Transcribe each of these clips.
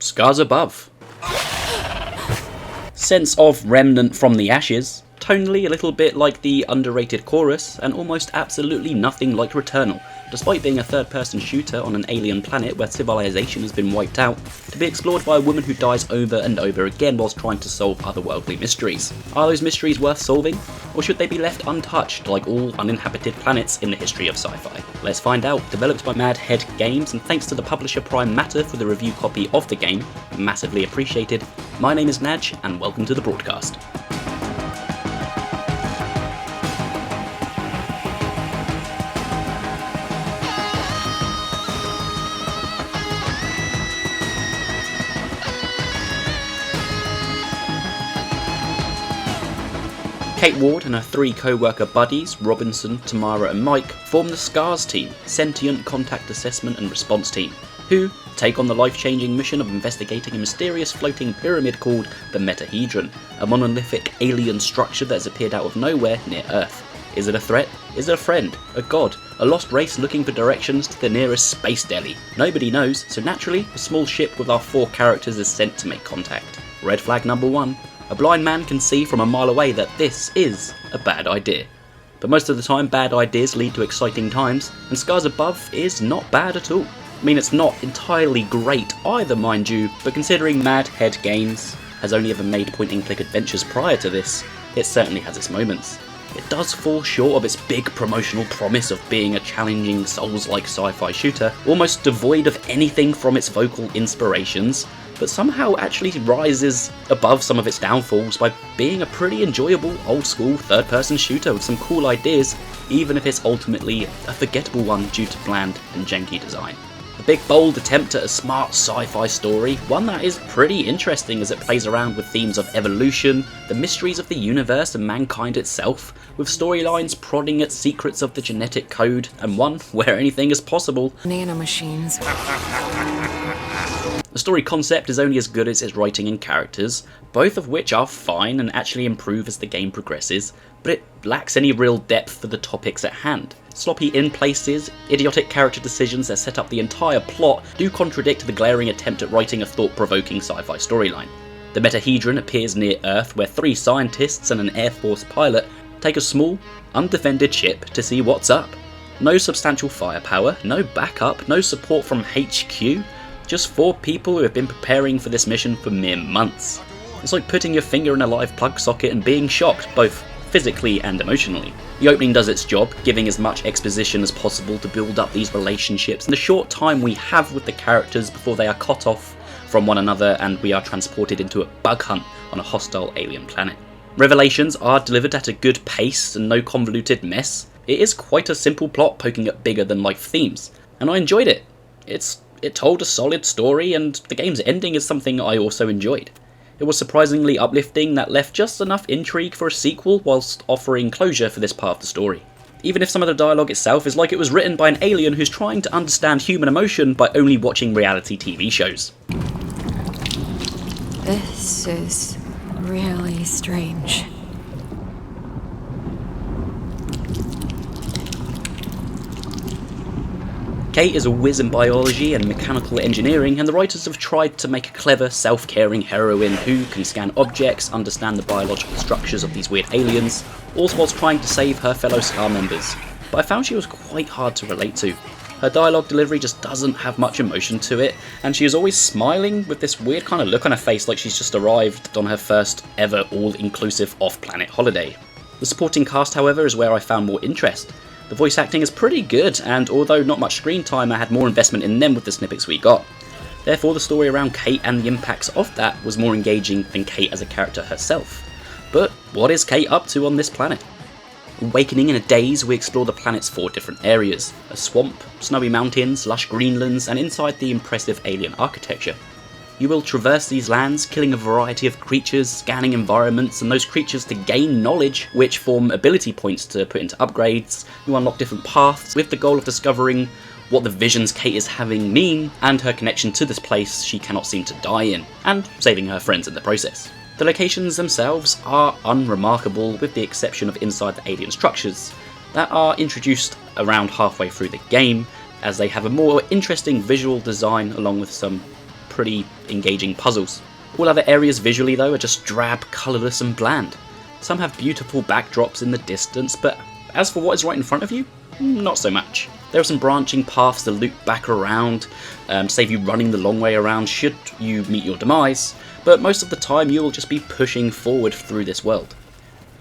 Scarsabove. Sense of remnant from the ashes, tonally a little bit like the underrated Chorus, and almost absolutely nothing like Returnal, despite being a third-person shooter on an alien planet where civilization has been wiped out, to be explored by a woman who dies over and over again whilst trying to solve otherworldly mysteries. Are those mysteries worth solving, or should they be left untouched like all uninhabited planets in the history of sci-fi? Let's find out. Developed by Metahedron Games, and thanks to the publisher Prime Matter for the review copy of the game, massively appreciated. My name is Naj, and welcome to the broadcast. Kate Ward and her three co-worker buddies, Robinson, Tamara and Mike, form the SCARS team, Sentient Contact Assessment and Response Team, who take on the life-changing mission of investigating a mysterious floating pyramid called the Metahedron, a monolithic alien structure that has appeared out of nowhere near Earth. Is it a threat? Is it a friend? A god? A lost race looking for directions to the nearest space deli? Nobody knows, so naturally, a small ship with our four characters is sent to make contact. Red flag number one. A blind man can see from a mile away that this is a bad idea. But most of the time, bad ideas lead to exciting times, and Scarsabove is not bad at all. I mean, it's not entirely great either, mind you, but considering Metahedron Games has only ever made point-and-click adventures prior to this, it certainly has its moments. It does fall short of its big promotional promise of being a challenging Souls-like sci-fi shooter, almost devoid of anything from its vocal inspirations, but somehow actually rises above some of its downfalls by being a pretty enjoyable old-school third-person shooter with some cool ideas, even if it's ultimately a forgettable one due to bland and janky design. A big bold attempt at a smart sci-fi story, one that is pretty interesting as it plays around with themes of evolution, the mysteries of the universe and mankind itself, with storylines prodding at secrets of the genetic code, and one where anything is possible. Nanomachines. The story concept is only as good as its writing and characters, both of which are fine and actually improve as the game progresses, but it lacks any real depth for the topics at hand. Sloppy in places, idiotic character decisions that set up the entire plot do contradict the glaring attempt at writing a thought-provoking sci-fi storyline. The Metahedron appears near Earth, where three scientists and an Air Force pilot take a small, undefended ship to see what's up. No substantial firepower, no backup, no support from HQ, just four people who have been preparing for this mission for mere months. It's like putting your finger in a live plug socket and being shocked, both physically and emotionally. The opening does its job, giving as much exposition as possible to build up these relationships in the short time we have with the characters before they are cut off from one another and we are transported into a bug hunt on a hostile alien planet. Revelations are delivered at a good pace and no convoluted mess. It is quite a simple plot poking at bigger than life themes, and I enjoyed it. It told a solid story, and the game's ending is something I also enjoyed. It was surprisingly uplifting that left just enough intrigue for a sequel whilst offering closure for this part of the story. Even if some of the dialogue itself is like it was written by an alien who's trying to understand human emotion by only watching reality TV shows. This is really strange. Kate is a whiz in biology and mechanical engineering, and the writers have tried to make a clever, self-caring heroine who can scan objects, understand the biological structures of these weird aliens, all whilst trying to save her fellow SCAR members. But I found she was quite hard to relate to. Her dialogue delivery just doesn't have much emotion to it, and she is always smiling with this weird kind of look on her face like she's just arrived on her first ever all-inclusive off-planet holiday. The supporting cast, however, is where I found more interest. The voice acting is pretty good, and although not much screen time, I had more investment in them with the snippets we got. Therefore, the story around Kate and the impacts of that was more engaging than Kate as a character herself. But what is Kate up to on this planet? Awakening in a daze, we explore the planet's four different areas: a swamp, snowy mountains, lush greenlands, and inside the impressive alien architecture. You will traverse these lands, killing a variety of creatures, scanning environments, and those creatures to gain knowledge, which form ability points to put into upgrades. You unlock different paths, with the goal of discovering what the visions Kate is having mean, and her connection to this place she cannot seem to die in, and saving her friends in the process. The locations themselves are unremarkable, with the exception of inside the alien structures, that are introduced around halfway through the game, as they have a more interesting visual design along with some pretty engaging puzzles. All other areas visually though are just drab, colourless and bland. Some have beautiful backdrops in the distance, but as for what is right in front of you, not so much. There are some branching paths to loop back around, save you running the long way around should you meet your demise, but most of the time you will just be pushing forward through this world.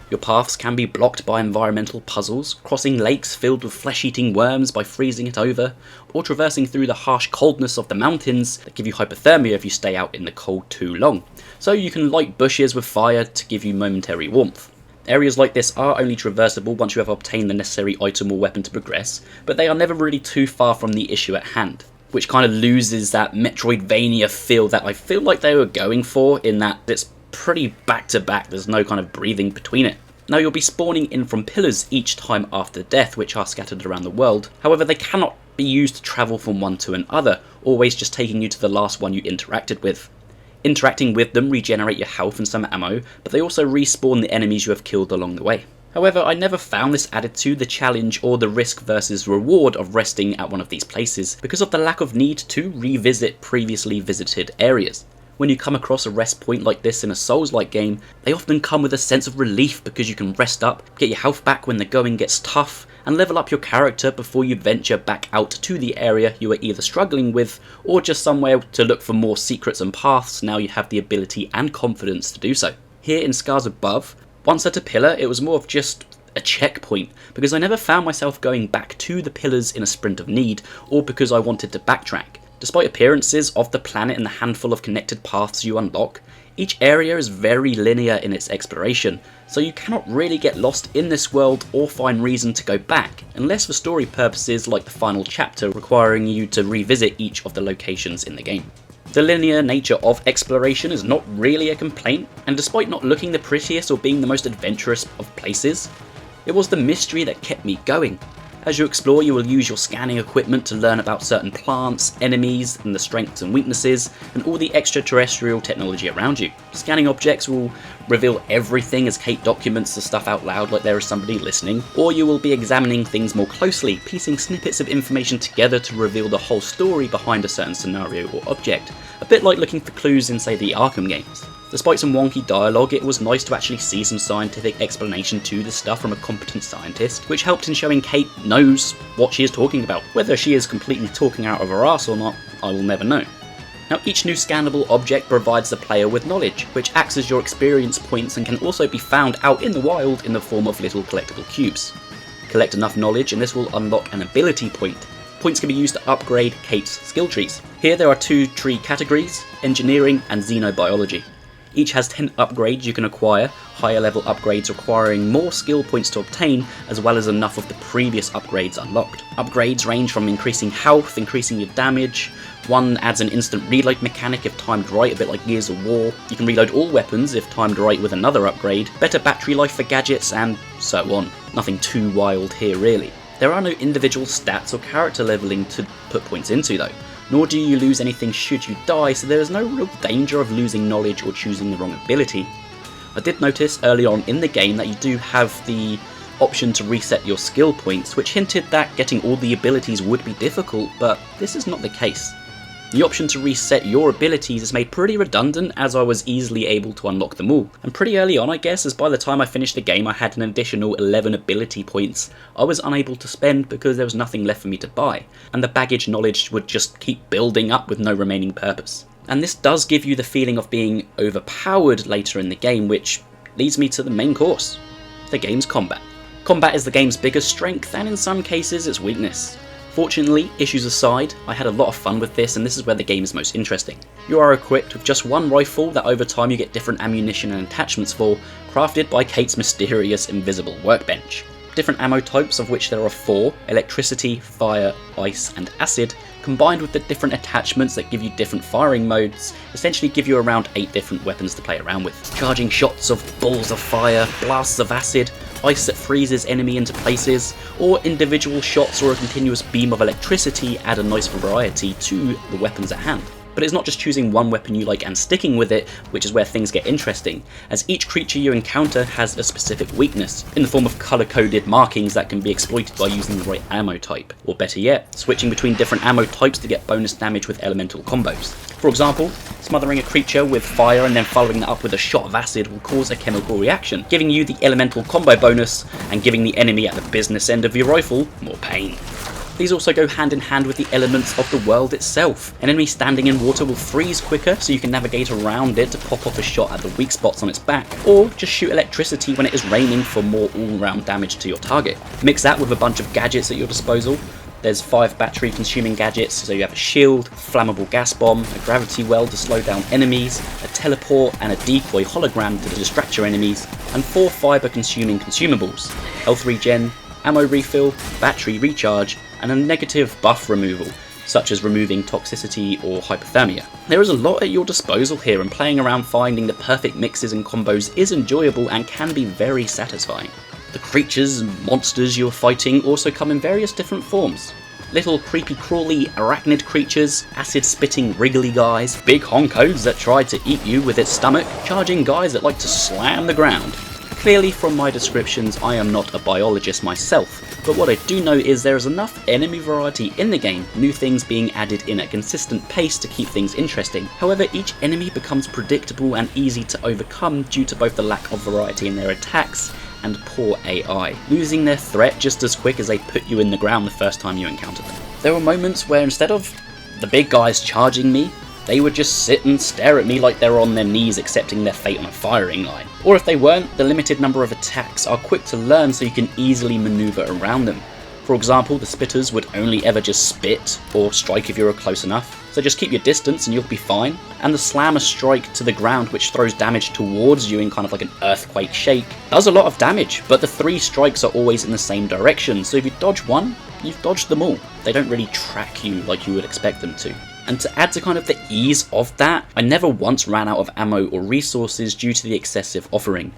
Your paths can be blocked by environmental puzzles, crossing lakes filled with flesh-eating worms by freezing it over, or traversing through the harsh coldness of the mountains that give you hypothermia if you stay out in the cold too long, so you can light bushes with fire to give you momentary warmth. Areas like this are only traversable once you have obtained the necessary item or weapon to progress, but they are never really too far from the issue at hand, which kind of loses that Metroidvania feel that I feel like they were going for, in that it's pretty back to back, there's no kind of breathing between it. Now you'll be spawning in from pillars each time after death, which are scattered around the world, however they cannot be used to travel from one to another, always just taking you to the last one you interacted with. Interacting with them regenerate your health and some ammo, but they also respawn the enemies you have killed along the way. However, I never found this added to the challenge or the risk versus reward of resting at one of these places because of the lack of need to revisit previously visited areas. When you come across a rest point like this in a Souls-like game, they often come with a sense of relief because you can rest up, get your health back when the going gets tough, and level up your character before you venture back out to the area you are either struggling with, or just somewhere to look for more secrets and paths now you have the ability and confidence to do so. Here in Scarsabove, once at a pillar, it was more of just a checkpoint, because I never found myself going back to the pillars in a sprint of need, or because I wanted to backtrack. Despite appearances of the planet and the handful of connected paths you unlock, each area is very linear in its exploration, so you cannot really get lost in this world or find reason to go back, unless for story purposes like the final chapter requiring you to revisit each of the locations in the game. The linear nature of exploration is not really a complaint, and despite not looking the prettiest or being the most adventurous of places, it was the mystery that kept me going. As you explore, you will use your scanning equipment to learn about certain plants, enemies, and the strengths and weaknesses, and all the extraterrestrial technology around you. Scanning objects will reveal everything as Kate documents the stuff out loud like there is somebody listening, or you will be examining things more closely, piecing snippets of information together to reveal the whole story behind a certain scenario or object, a bit like looking for clues in, say, the Arkham games. Despite some wonky dialogue, it was nice to actually see some scientific explanation to this stuff from a competent scientist, which helped in showing Kate knows what she is talking about. Whether she is completely talking out of her ass or not, I will never know. Now, each new scannable object provides the player with knowledge, which acts as your experience points and can also be found out in the wild in the form of little collectible cubes. Collect enough knowledge and this will unlock an ability point. Points can be used to upgrade Kate's skill trees. Here there are two tree categories, engineering and xenobiology. Each has 10 upgrades you can acquire, higher level upgrades requiring more skill points to obtain, as well as enough of the previous upgrades unlocked. Upgrades range from increasing health, increasing your damage, one adds an instant reload mechanic if timed right, a bit like Gears of War, you can reload all weapons if timed right with another upgrade, better battery life for gadgets, and so on. Nothing too wild here really. There are no individual stats or character leveling to put points into though, nor do you lose anything should you die, so there is no real danger of losing knowledge or choosing the wrong ability. I did notice early on in the game that you do have the option to reset your skill points, which hinted that getting all the abilities would be difficult, but this is not the case. The option to reset your abilities is made pretty redundant, as I was easily able to unlock them all. And pretty early on I guess, as by the time I finished the game I had an additional 11 ability points I was unable to spend because there was nothing left for me to buy, and the baggage knowledge would just keep building up with no remaining purpose. And this does give you the feeling of being overpowered later in the game, which leads me to the main course, the game's combat. Combat is the game's biggest strength, and in some cases its weakness. Fortunately, issues aside, I had a lot of fun with this, and this is where the game is most interesting. You are equipped with just one rifle that over time you get different ammunition and attachments for, crafted by Kate's mysterious invisible workbench. Different ammo types, of which there are 4, electricity, fire, ice and acid, combined with the different attachments that give you different firing modes, essentially give you around 8 different weapons to play around with. Charging shots of balls of fire, blasts of acid, ice that freezes enemy into places, or individual shots or a continuous beam of electricity add a nice variety to the weapons at hand. But it's not just choosing one weapon you like and sticking with it, which is where things get interesting, as each creature you encounter has a specific weakness, in the form of colour-coded markings that can be exploited by using the right ammo type, or better yet, switching between different ammo types to get bonus damage with elemental combos. For example, smothering a creature with fire and then following that up with a shot of acid will cause a chemical reaction, giving you the elemental combo bonus and giving the enemy at the business end of your rifle more pain. These also go hand in hand with the elements of the world itself. An enemy standing in water will freeze quicker, so you can navigate around it to pop off a shot at the weak spots on its back, or just shoot electricity when it is raining for more all-round damage to your target. Mix that with a bunch of gadgets at your disposal. There's 5 battery consuming gadgets, so you have a shield, flammable gas bomb, a gravity well to slow down enemies, a teleport and a decoy hologram to distract your enemies, and 4 fiber consuming consumables, health regen, ammo refill, battery recharge, and a negative buff removal, such as removing toxicity or hypothermia. There is a lot at your disposal here, and playing around finding the perfect mixes and combos is enjoyable and can be very satisfying. The creatures and monsters you are fighting also come in various different forms. Little creepy crawly arachnid creatures, acid spitting wriggly guys, big honkos that try to eat you with its stomach, charging guys that like to slam the ground. Clearly from my descriptions I am not a biologist myself, but what I do know is there is enough enemy variety in the game, new things being added in a consistent pace to keep things interesting. However, each enemy becomes predictable and easy to overcome due to both the lack of variety in their attacks and poor AI, losing their threat just as quick as they put you in the ground the first time you encounter them. There were moments where instead of the big guys charging me, they would just sit and stare at me like they were on their knees accepting their fate on a firing line. Or if they weren't, the limited number of attacks are quick to learn so you can easily maneuver around them. For example, the spitters would only ever just spit or strike if you were close enough, so just keep your distance and you'll be fine. And the slam a strike to the ground, which throws damage towards you in kind of like an earthquake shape, does a lot of damage, but the 3 strikes are always in the same direction, so if you dodge one, you've dodged them all. They don't really track you like you would expect them to. And to add to kind of the ease of that, I never once ran out of ammo or resources due to the excessive offering.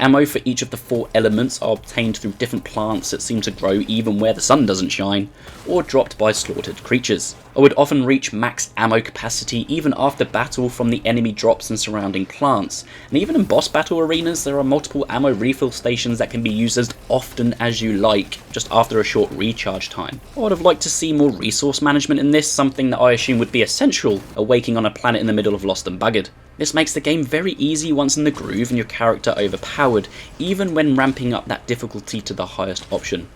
Ammo for each of the 4 elements are obtained through different plants that seem to grow even where the sun doesn't shine, or dropped by slaughtered creatures. I would often reach max ammo capacity even after battle from the enemy drops and surrounding plants, and even in boss battle arenas there are multiple ammo refill stations that can be used as often as you like, just after a short recharge time. I would have liked to see more resource management in this, something that I assume would be essential, awaking on a planet in the middle of Lost and Buggered. This makes the game very easy once in the groove and your character overpowered, even when ramping up that difficulty to the highest option.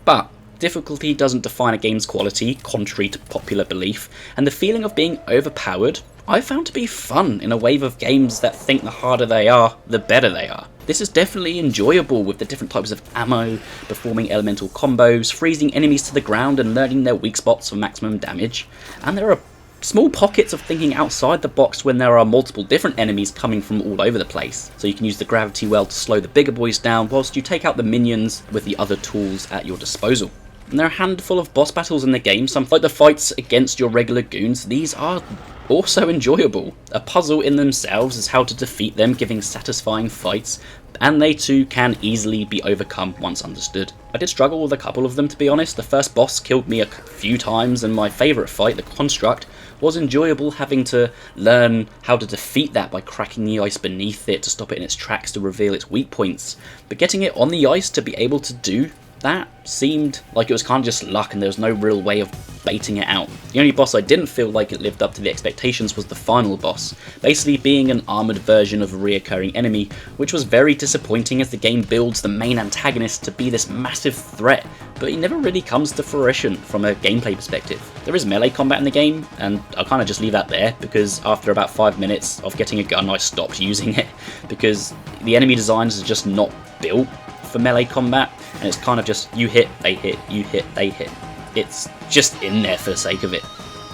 But difficulty doesn't define a game's quality, contrary to popular belief, and the feeling of being overpowered I found to be fun in a wave of games that think the harder they are, the better they are. This is definitely enjoyable with the different types of ammo, performing elemental combos, freezing enemies to the ground and learning their weak spots for maximum damage, and there are small pockets of thinking outside the box when there are multiple different enemies coming from all over the place. So you can use the gravity well to slow the bigger boys down whilst you take out the minions with the other tools at your disposal. And there are a handful of boss battles in the game, some like the fights against your regular goons. These are also enjoyable. A puzzle in themselves is how to defeat them, giving satisfying fights, and they too can easily be overcome once understood. I did struggle with a couple of them, to be honest. The first boss killed me a few times, and my favourite fight, the Construct, was enjoyable, having to learn how to defeat that by cracking the ice beneath it to stop it in its tracks to reveal its weak points. But getting it on the ice to be able to do that seemed like it was kind of just luck and there was no real way of baiting it out. The only boss I didn't feel like it lived up to the expectations was the final boss, basically being an armoured version of a reoccurring enemy, which was very disappointing as the game builds the main antagonist to be this massive threat, but he never really comes to fruition from a gameplay perspective. There is melee combat in the game, and I'll kind of just leave that there, because after about 5 minutes of getting a gun I stopped using it, because the enemy designs are just not built for melee combat, and it's kind of just you hit, they hit, you hit, they hit. It's just in there for the sake of it.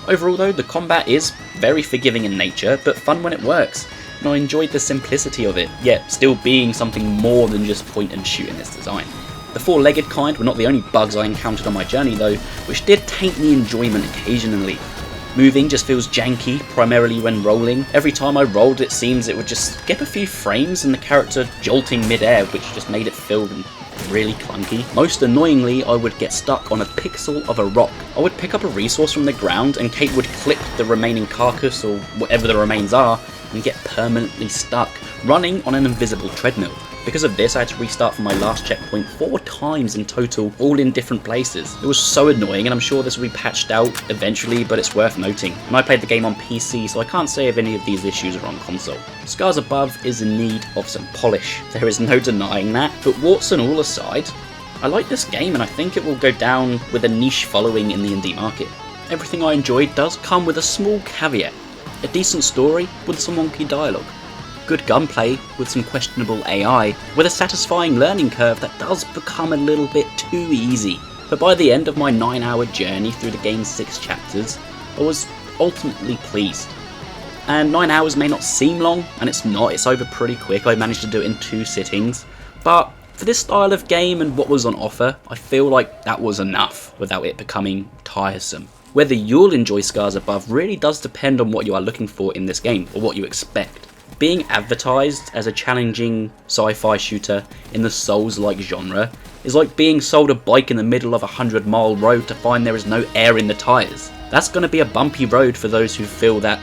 Overall though, the combat is very forgiving in nature, but fun when it works, and I enjoyed the simplicity of it, yet still being something more than just point and shoot in its design. The 4-legged kind were not the only bugs I encountered on my journey though, which did taint the enjoyment occasionally. Moving just feels janky, primarily when rolling. Every time I rolled it seems it would just skip a few frames and the character jolting mid-air, which just made it feel really clunky. Most annoyingly, I would get stuck on a pixel of a rock. I would pick up a resource from the ground and Kate would clip the remaining carcass or whatever the remains are and get permanently stuck, running on an invisible treadmill. Because of this, I had to restart from my last checkpoint 4 times in total, all in different places. It was so annoying, and I'm sure this will be patched out eventually, but it's worth noting. And I played the game on PC, so I can't say if any of these issues are on console. Scars Above is in need of some polish. There is no denying that, but warts and all aside, I like this game and I think it will go down with a niche following in the indie market. Everything I enjoyed does come with a small caveat. A decent story with some wonky dialogue. Good gunplay with some questionable AI, with a satisfying learning curve that does become a little bit too easy. But by the end of my 9-hour journey through the game's 6 chapters, I was ultimately pleased. And 9 hours may not seem long, and it's not, it's over pretty quick. I managed to do it in 2 sittings, but for this style of game and what was on offer, I feel like that was enough without it becoming tiresome. Whether you'll enjoy Scars Above really does depend on what you are looking for in this game, or what you expect. Being advertised as a challenging sci-fi shooter in the Souls-like genre is like being sold a bike in the middle of a 100-mile road to find there is no air in the tyres. That's going to be a bumpy road for those who feel that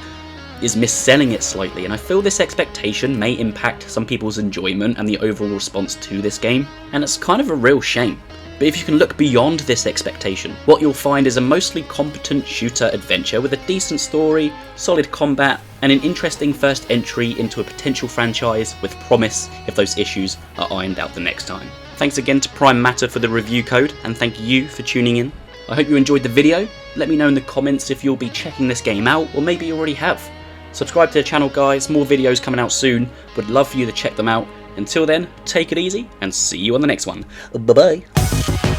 is mis-selling it slightly, and I feel this expectation may impact some people's enjoyment and the overall response to this game, and it's kind of a real shame. But if you can look beyond this expectation, what you'll find is a mostly competent shooter adventure with a decent story, solid combat, and an interesting first entry into a potential franchise with promise if those issues are ironed out the next time. Thanks again to Prime Matter for the review code, and thank you for tuning in. I hope you enjoyed the video. Let me know in the comments if you'll be checking this game out, or maybe you already have. Subscribe to the channel guys, more videos coming out soon, would love for you to check them out. Until then, take it easy, and see you on the next one. Bye bye.